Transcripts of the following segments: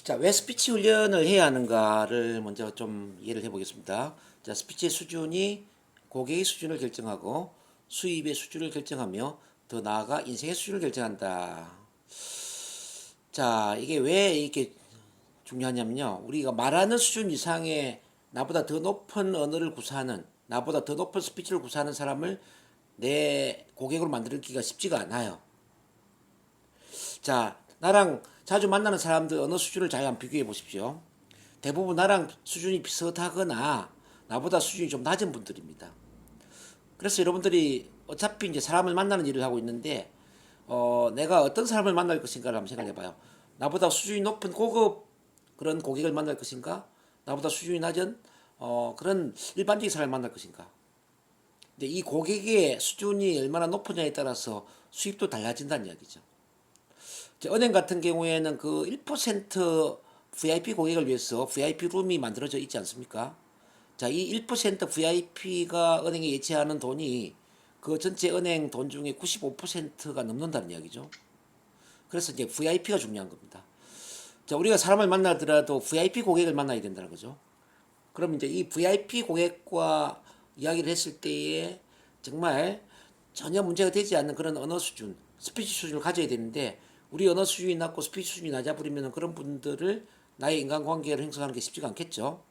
자, 왜 스피치 훈련을 해야 하는가를 먼저 좀 이해를 해보겠습니다. 자, 스피치의 수준이 고객의 수준을 결정하고 수입의 수준을 결정하며 더 나아가 인생의 수준을 결정한다. 자, 이게 왜 이렇게 중요하냐면요. 우리가 말하는 수준 이상의 나보다 더 높은 언어를 구사하는, 나보다 더 높은 스피치를 구사하는 사람을 내 고객으로 만들기가 쉽지가 않아요. 자, 나랑 자주 만나는 사람들 어느 수준을 잘 한번 비교해 보십시오. 대부분 나랑 수준이 비슷하거나 나보다 수준이 좀 낮은 분들입니다. 그래서 여러분들이 어차피 이제 사람을 만나는 일을 하고 있는데, 내가 어떤 사람을 만날 것인가를 한번 생각해 봐요. 나보다 수준이 높은 고급 그런 고객을 만날 것인가? 나보다 수준이 낮은 그런 일반적인 사람을 만날 것인가? 근데 이 고객의 수준이 얼마나 높으냐에 따라서 수입도 달라진다는 이야기죠. 은행 같은 경우에는 그 1% VIP 고객을 위해서 VIP 룸이 만들어져 있지 않습니까? 자, 이 1% VIP가 은행에 예치하는 돈이 그 전체 은행 돈 중에 95%가 넘는다는 이야기죠. 그래서 이제 VIP가 중요한 겁니다. 자, 우리가 사람을 만나더라도 VIP 고객을 만나야 된다는 거죠. 그럼 이제 이 VIP 고객과 이야기를 했을 때에 정말 전혀 문제가 되지 않는 그런 언어 수준, 스피치 수준을 가져야 되는데, 우리 언어 수준이 낮고 스피치 수준이 낮아 버리면 그런 분들을 나의 인간관계를 형성하는 게 쉽지가 않겠죠.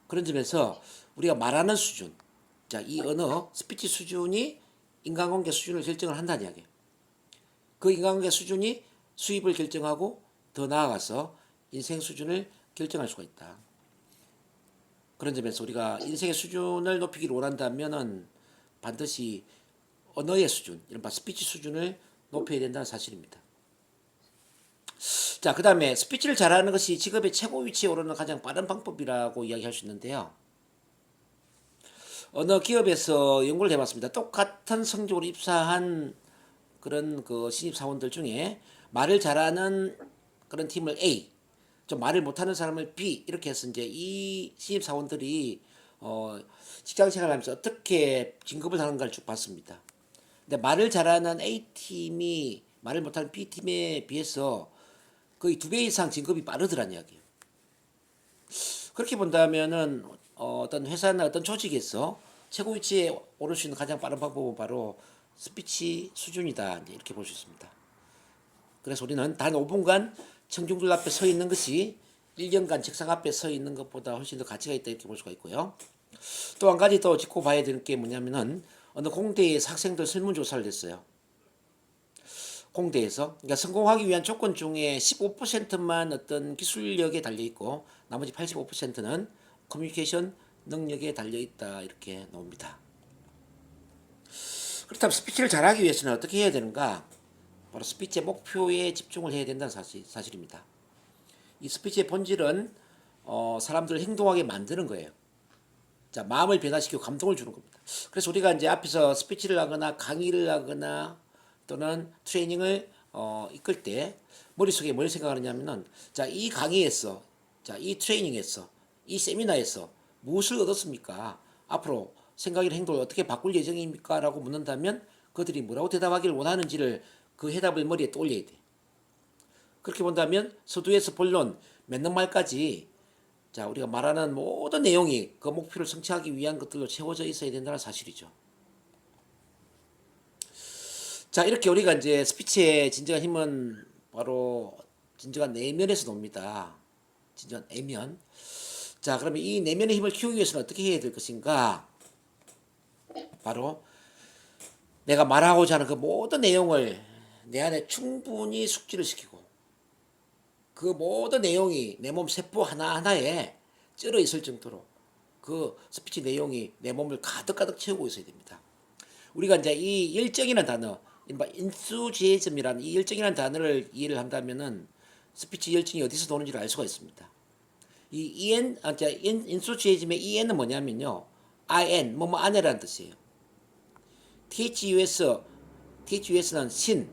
그런 점에서 우리가 말하는 수준, 자, 이 언어 스피치 수준이 인간관계 수준을 결정을 한다는 이야기예요. 그 인간관계 수준이 수입을 결정하고 더 나아가서 인생 수준을 결정할 수가 있다. 그런 점에서 우리가 인생의 수준을 높이기를 원한다면은 반드시 언어의 수준, 이른바 스피치 수준을 높여야 된다는 사실입니다. 자, 그 다음에 스피치를 잘하는 것이 직업의 최고 위치에 오르는 가장 빠른 방법이라고 이야기할 수 있는데요. 어느 기업에서 연구를 해봤습니다. 똑같은 성적으로 입사한 그런 그 신입사원들 중에 말을 잘하는 그런 팀을 A, 좀 말을 못하는 사람을 B, 이렇게 해서 이제 이 신입사원들이 직장 생활하면서 어떻게 진급을 하는가를 쭉 봤습니다. 근데 말을 잘하는 A팀이 말을 못하는 B팀에 비해서 거의 2배 이상 진급이 빠르더란 이야기예요. 그렇게 본다면은 어떤 회사나 어떤 조직에서 최고 위치에 오를 수 있는 가장 빠른 방법은 바로 스피치 수준이다, 이렇게 볼 수 있습니다. 그래서 우리는 단 5분간 청중들 앞에 서 있는 것이 1년간 책상 앞에 서 있는 것보다 훨씬 더 가치가 있다, 이렇게 볼 수가 있고요. 또 한 가지 더 짚고 봐야 되는 게 뭐냐면은 어느 공대에서 학생들 설문조사를 했어요. 공대에서. 그러니까 성공하기 위한 조건 중에 15%만 어떤 기술력에 달려 있고 나머지 85%는 커뮤니케이션 능력에 달려 있다, 이렇게 나옵니다. 그렇다면 스피치를 잘하기 위해서는 어떻게 해야 되는가? 바로 스피치의 목표에 집중을 해야 된다는 사실입니다. 이 스피치의 본질은 사람들을 행동하게 만드는 거예요. 자, 마음을 변화시키고 감동을 주는 겁니다. 그래서 우리가 이제 앞에서 스피치를 하거나 강의를 하거나 또는 트레이닝을 이끌 때 머릿속에 뭘 생각하느냐면은, 자, 이 강의에서, 자, 이 트레이닝에서, 이 세미나에서 무엇을 얻었습니까? 앞으로 생각이나 행동을 어떻게 바꿀 예정입니까? 라고 묻는다면 그들이 뭐라고 대답하기를 원하는지를, 그 해답을 머리에 떠올려야 돼. 그렇게 본다면 서두에서 본론, 맺는 말까지, 자, 우리가 말하는 모든 내용이 그 목표를 성취하기 위한 것들로 채워져 있어야 된다는 사실이죠. 자, 이렇게 우리가 이제 스피치의 진정한 힘은 바로 진정한 내면에서 놉니다. 진정한 내면. 자, 그러면 이 내면의 힘을 키우기 위해서는 어떻게 해야 될 것인가? 바로 내가 말하고자 하는 그 모든 내용을 내 안에 충분히 숙지를 시키고, 그 모든 내용이 내 몸 세포 하나하나에 ጭ러 있을 정도로 그 스피치 내용이 내 몸을 가득가득 채우고 있어야 됩니다. 우리가 이제 이 열정이라는 단어, enthusiasm이라는 이 열정이라는 단어를 이해를 한다면은 스피치 열정이 어디서 도는지를 알 수가 있습니다. 이 enthusiasm의 en은 뭐냐면요, in, 뭐뭐 안에라는 뜻이에요. thus는 신,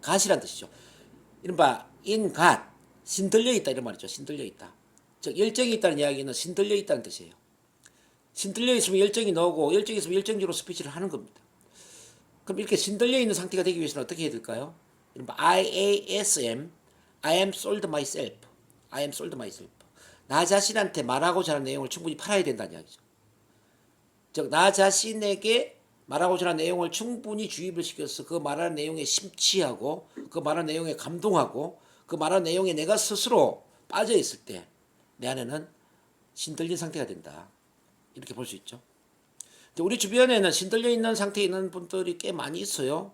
갓이라는 뜻이죠. 이른바 in God, 신 들려 있다, 이런 말이죠. 신 들려 있다. 즉 열정이 있다는 이야기는 신 들려 있다는 뜻이에요. 신 들려 있으면 열정이 나오고, 열정이 있으면 열정적으로 스피치를 하는 겁니다. 그럼 이렇게 신 들려 있는 상태가 되기 위해서는 어떻게 해야 될까요? 이른바 IASM, I am sold myself. I am sold myself. 나 자신한테 말하고자 하는 내용을 충분히 팔아야 된다는 이야기죠. 즉, 나 자신에게 말하고자 하는 내용을 충분히 주입을 시켜서 그 말하는 내용에 심취하고 그 말하는 내용에 감동하고 그 말하는 내용에 내가 스스로 빠져 있을 때 내 안에는 신들린 상태가 된다. 이렇게 볼 수 있죠. 우리 주변에는 신들려 있는 상태에 있는 분들이 꽤 많이 있어요.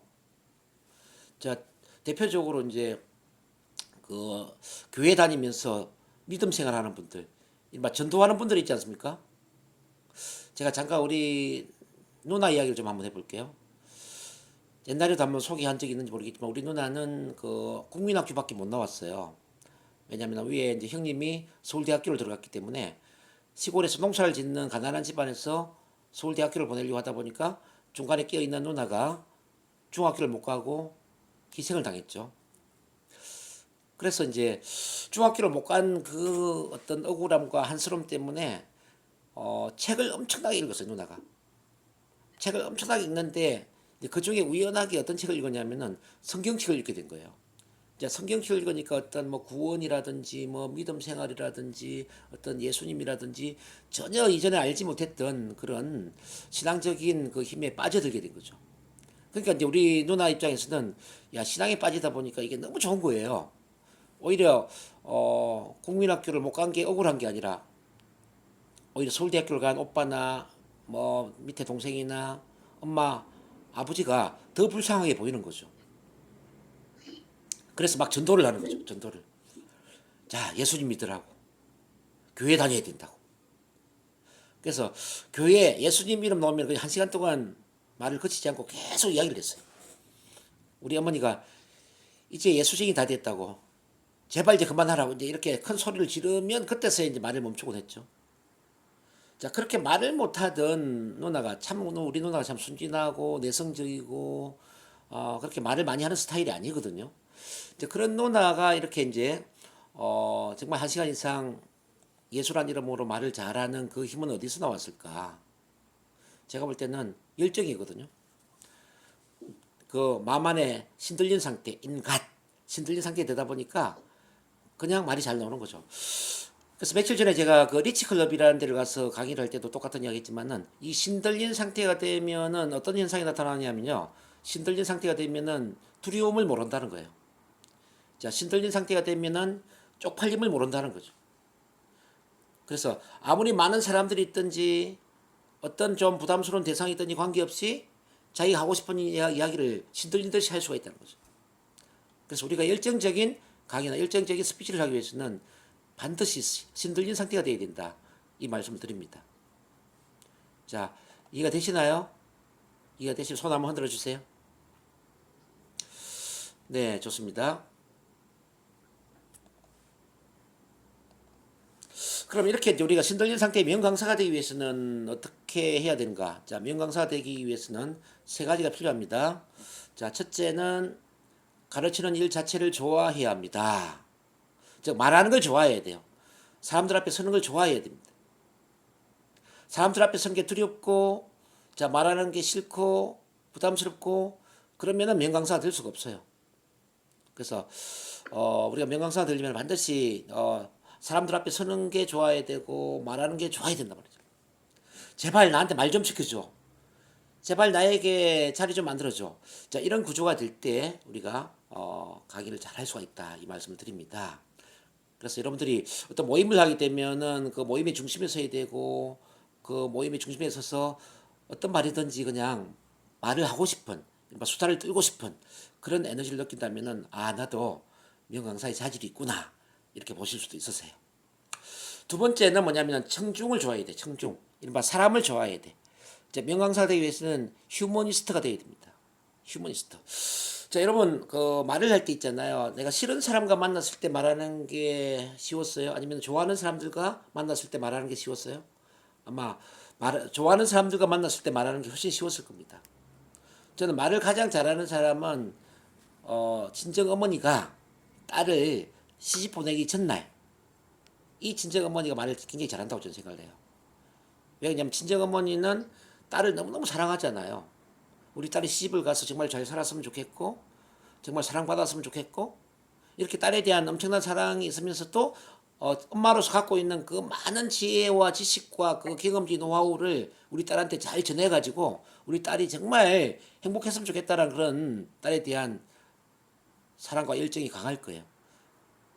자, 대표적으로 이제 그 교회 다니면서 믿음 생활하는 분들, 이른바 전도하는 분들이 있지 않습니까? 제가 잠깐 우리 누나 이야기를 좀 한번 해볼게요. 옛날에도 한번 소개한 적이 있는지 모르겠지만 우리 누나는 그 국민학교밖에 못 나왔어요. 왜냐하면 위에 이제 형님이 서울대학교를 들어갔기 때문에 시골에서 농사를 짓는 가난한 집안에서 서울대학교를 보내려고 하다 보니까 중간에 끼어 있는 누나가 중학교를 못 가고 희생을 당했죠. 그래서 이제 중학교를 못 간 그 어떤 억울함과 한스러움 때문에 책을 엄청나게 읽었어요, 누나가. 책을 엄청나게 읽는데 그 중에 우연하게 어떤 책을 읽었냐면은 성경책을 읽게 된 거예요. 이제 성경책을 읽으니까 어떤 뭐 구원이라든지 뭐 믿음 생활이라든지 어떤 예수님이라든지 전혀 이전에 알지 못했던 그런 신앙적인 그 힘에 빠져들게 된 거죠. 그러니까 이제 우리 누나 입장에서는 야, 신앙에 빠지다 보니까 이게 너무 좋은 거예요. 오히려 국민학교를 못 간 게 억울한 게 아니라 오히려 서울대학교를 간 오빠나 뭐 밑에 동생이나 엄마 아버지가 더 불쌍하게 보이는 거죠. 그래서 막 전도를 하는 거죠. 전도를. 자, 예수님 믿으라고. 교회 다녀야 된다고. 그래서 교회에 예수님 이름 나오면 그냥 1시간 동안 말을 거치지 않고 계속 이야기를 했어요. 우리 어머니가 이제 예수쟁이 다 됐다고. 제발 이제 그만하라고. 이제 이렇게 큰 소리를 지르면 그때서야 이제 말을 멈추곤 했죠. 자, 그렇게 말을 못하던 누나가 참, 우리 누나가 참 순진하고 내성적이고, 그렇게 말을 많이 하는 스타일이 아니거든요. 이제 그런 누나가 이렇게 이제, 정말 1시간 이상 예수란 이름으로 말을 잘하는 그 힘은 어디서 나왔을까? 제가 볼 때는 열정이거든요. 그 마음 안에 신들린 상태, 인갓, 신들린 상태에 되다 보니까 그냥 말이 잘 나오는 거죠. 그래서 며칠 전에 제가 그 리치클럽이라는 데를 가서 강의를 할 때도 똑같은 이야기 했지만은 이 신들린 상태가 되면은 어떤 현상이 나타나냐면요. 신들린 상태가 되면은 두려움을 모른다는 거예요. 자, 신들린 상태가 되면은 쪽팔림을 모른다는 거죠. 그래서 아무리 많은 사람들이 있든지 어떤 좀 부담스러운 대상이 있든지 관계없이 자기가 하고 싶은 이야기를 신들린 듯이 할 수가 있다는 거죠. 그래서 우리가 열정적인 강의나 열정적인 스피치를 하기 위해서는 반드시 신들린 상태가 되어야 된다. 이 말씀을 드립니다. 자, 이해가 되시나요? 이해가 되시면 손 한번 흔들어 주세요. 네, 좋습니다. 그럼 이렇게 이제 우리가 신들린 상태의 명강사가 되기 위해서는 어떻게 해야 되는가? 자, 명강사가 되기 위해서는 세 가지가 필요합니다. 자, 첫째는 가르치는 일 자체를 좋아해야 합니다. 즉, 말하는 걸 좋아해야 돼요. 사람들 앞에 서는 걸 좋아해야 됩니다. 사람들 앞에 서는 게 두렵고, 자, 말하는 게 싫고, 부담스럽고, 그러면은 명강사가 될 수가 없어요. 그래서, 우리가 명강사가 되려면 반드시, 사람들 앞에 서는 게 좋아야 되고, 말하는 게 좋아야 된단 말이죠. 제발 나한테 말 좀 시켜줘. 제발 나에게 자리 좀 만들어줘. 자, 이런 구조가 될 때 우리가 강의를 잘 할 수가 있다. 이 말씀을 드립니다. 그래서 여러분들이 어떤 모임을 하게 되면은 그 모임의 중심에 서야 되고 그 모임의 중심에 서서 어떤 말이든지 그냥 말을 하고 싶은 수다를 떨고 싶은 그런 에너지를 느낀다면은 나도 명강사의 자질이 있구나 이렇게 보실 수도 있으세요. 두 번째는 뭐냐면 청중을 좋아해야 돼. 청중. 이른바 사람을 좋아해야 돼. 명강사가 되기 위해서는 휴머니스트가 되어야 됩니다. 휴머니스트. 자, 여러분 그 말을 할 때 있잖아요. 내가 싫은 사람과 만났을 때 말하는 게 쉬웠어요? 아니면 좋아하는 사람들과 만났을 때 말하는 게 쉬웠어요? 아마 좋아하는 사람들과 만났을 때 말하는 게 훨씬 쉬웠을 겁니다. 저는 말을 가장 잘하는 사람은 친정 어머니가 딸을 시집 보내기 전날 이 친정 어머니가 말을 굉장히 잘한다고 저는 생각을 해요. 왜냐하면 친정 어머니는 딸을 너무너무 사랑하잖아요. 우리 딸이 시집을 가서 정말 잘 살았으면 좋겠고 정말 사랑받았으면 좋겠고 이렇게 딸에 대한 엄청난 사랑이 있으면서도 엄마로서 갖고 있는 그 많은 지혜와 지식과 그 경험치 노하우를 우리 딸한테 잘 전해가지고 우리 딸이 정말 행복했으면 좋겠다라는 그런 딸에 대한 사랑과 열정이 강할 거예요.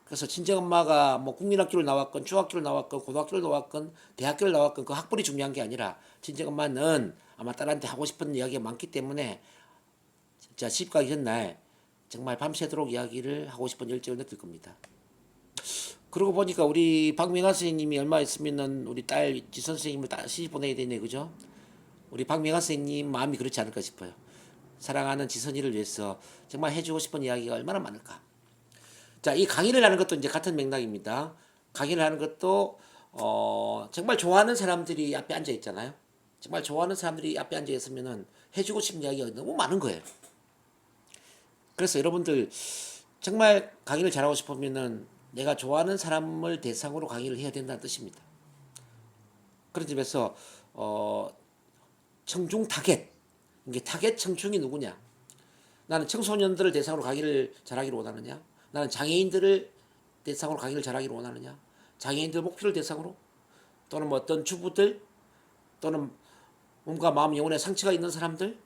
그래서 친정엄마가 뭐 국민학교를 나왔건 중학교를 나왔건 고등학교를 나왔건 대학교를 나왔건 그 학벌이 중요한 게 아니라 친정엄마는 아마 딸한테 하고 싶은 이야기가 많기 때문에 진짜 시집 가기 전날 정말 밤새도록 이야기를 하고 싶은 열정을 느낄 겁니다. 그러고 보니까 우리 박명환 선생님이 얼마 있으면은 우리 딸 지선 선생님을 시집 보내야 되네, 그죠? 우리 박명환 선생님 마음이 그렇지 않을까 싶어요. 사랑하는 지선이를 위해서 정말 해주고 싶은 이야기가 얼마나 많을까. 자, 이 강의를 하는 것도 이제 같은 맥락입니다. 강의를 하는 것도 정말 좋아하는 사람들이 앞에 앉아 있잖아요. 정말 좋아하는 사람들이 앞에 앉아 있으면은 해주고 싶은 이야기가 너무 많은 거예요. 그래서 여러분들 정말 강의를 잘하고 싶으면은 내가 좋아하는 사람을 대상으로 강의를 해야 된다는 뜻입니다. 그런 점에서 청중 타겟, 이게 타겟 청중이 누구냐? 나는 청소년들을 대상으로 강의를 잘하기를 원하느냐? 나는 장애인들을 대상으로 강의를 잘하기를 원하느냐? 장애인들 목표를 대상으로? 또는 뭐 어떤 주부들? 또는 몸과 마음 영혼에 상처가 있는 사람들?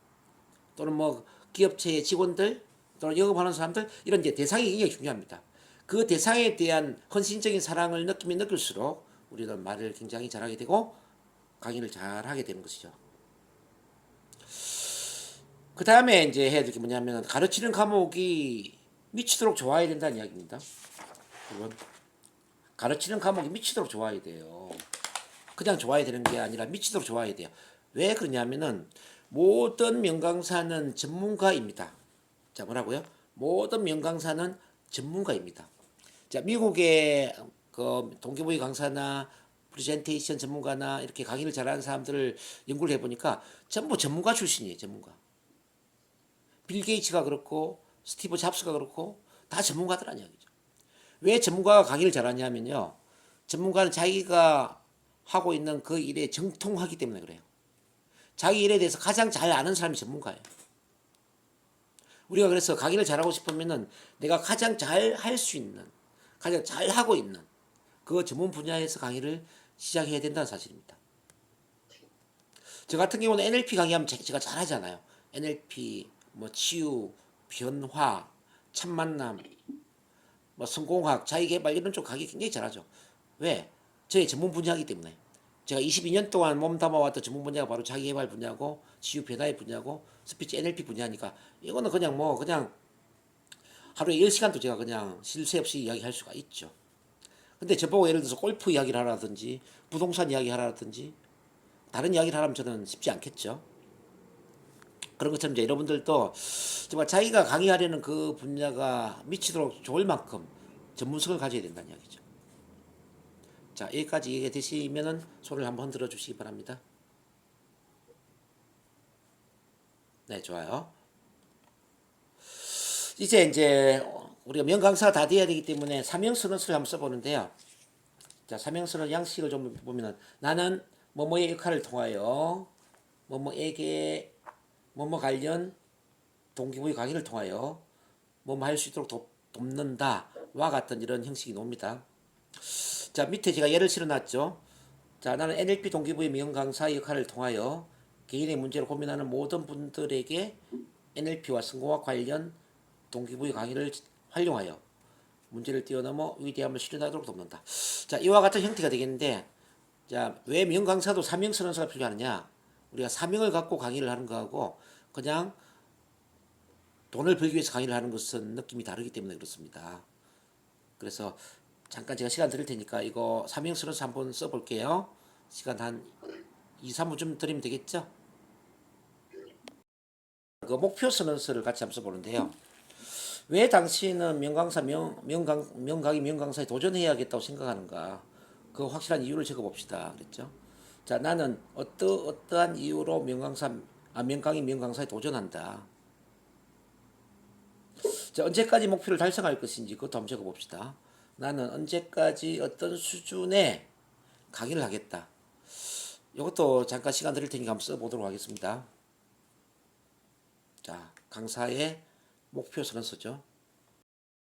또는 뭐 기업체의 직원들? 또는 영업하는 사람들? 이런 이제 대상이 굉장히 중요합니다. 그 대상에 대한 헌신적인 사랑을 느끼면 느낄수록 우리는 말을 굉장히 잘하게 되고 강의를 잘하게 되는 것이죠. 그 다음에 이제 해야 될 게 뭐냐면 가르치는 과목이 미치도록 좋아야 된다는 이야기입니다. 여러분, 가르치는 과목이 미치도록 좋아야 돼요. 그냥 좋아야 되는 게 아니라 미치도록 좋아야 돼요. 왜 그러냐면은 모든 명강사는 전문가입니다. 자, 뭐라고요? 모든 명강사는 전문가입니다. 자, 미국의 그 동계부의 강사나 프레젠테이션 전문가나 이렇게 강의를 잘하는 사람들을 연구를 해보니까 전부 전문가 출신이에요. 전문가. 빌 게이츠가 그렇고 스티브 잡스가 그렇고 다 전문가들란 이야기죠. 왜 전문가가 강의를 잘하냐면요. 전문가는 자기가 하고 있는 그 일에 정통하기 때문에 그래요. 자기 일에 대해서 가장 잘 아는 사람이 전문가예요. 우리가 그래서 강의를 잘하고 싶으면은 내가 가장 잘 할 수 있는, 가장 잘 하고 있는 그 전문 분야에서 강의를 시작해야 된다는 사실입니다. 저 같은 경우는 NLP 강의하면 제가 잘하잖아요. NLP, 뭐 치유, 변화, 참만남, 뭐 성공학, 자기개발 이런 쪽 강의 굉장히 잘하죠. 왜? 저의 전문 분야이기 때문에. 제가 22년 동안 몸담아왔던 전문 분야가 바로 자기개발 분야고 치유 변화의 분야고 스피치 NLP 분야니까 이거는 그냥 뭐 그냥 하루에 10시간도 제가 그냥 쉴 새 없이 이야기할 수가 있죠. 근데 저보고 예를 들어서 골프 이야기를 하라든지 부동산 이야기 하라든지 다른 이야기를 하라면 저는 쉽지 않겠죠. 그런 것처럼 이제 여러분들도 정말 자기가 강의하려는 그 분야가 미치도록 좋을 만큼 전문성을 가져야 된다는 이야기죠. 자, 여기까지 이해가 되시면은 손을 한번 흔들어 주시기 바랍니다. 네, 좋아요. 이제 우리가 명강사가 다 돼야 되기 때문에 사명선언서를 한번 써보는데요. 자, 사명선언 양식을 좀 보면은 나는 뭐뭐의 역할을 통하여 뭐뭐에게 뭐뭐 관련 동기부여 강의를 통하여 뭐뭐 할 수 있도록 돕는다와 같은 이런 형식이 나옵니다. 자, 밑에 제가 예를 실어놨죠. 자, 나는 NLP 동기부여 명강사 역할을 통하여 개인의 문제를 고민하는 모든 분들에게 NLP와 성공학 관련 동기부여 강의를 활용하여 문제를 뛰어넘어 위대함을 실현하도록 돕는다. 자, 이와 같은 형태가 되겠는데, 자, 왜 명강사도 사명선언서가 필요하느냐? 우리가 사명을 갖고 강의를 하는 거하고 그냥 돈을 벌기 위해서 강의를 하는 것은 느낌이 다르기 때문에 그렇습니다. 그래서 잠깐 제가 시간 드릴 테니까 이거 사명선언서 한번 써볼게요. 시간 한 2, 3분쯤 드리면 되겠죠? 그 목표 선언서를 같이 한번 써보는데요. 왜 당신은 명강사에 도전해야겠다고 생각하는가? 그 확실한 이유를 적어봅시다. 그랬죠? 자, 나는 어떠한 이유로 명강사에 도전한다. 자, 언제까지 목표를 달성할 것인지 그것도 한번 적어봅시다. 나는 언제까지 어떤 수준의 강의를 하겠다. 이것도 잠깐 시간 드릴 테니까 한번 써보도록 하겠습니다. 자, 강사의 목표 선언서죠.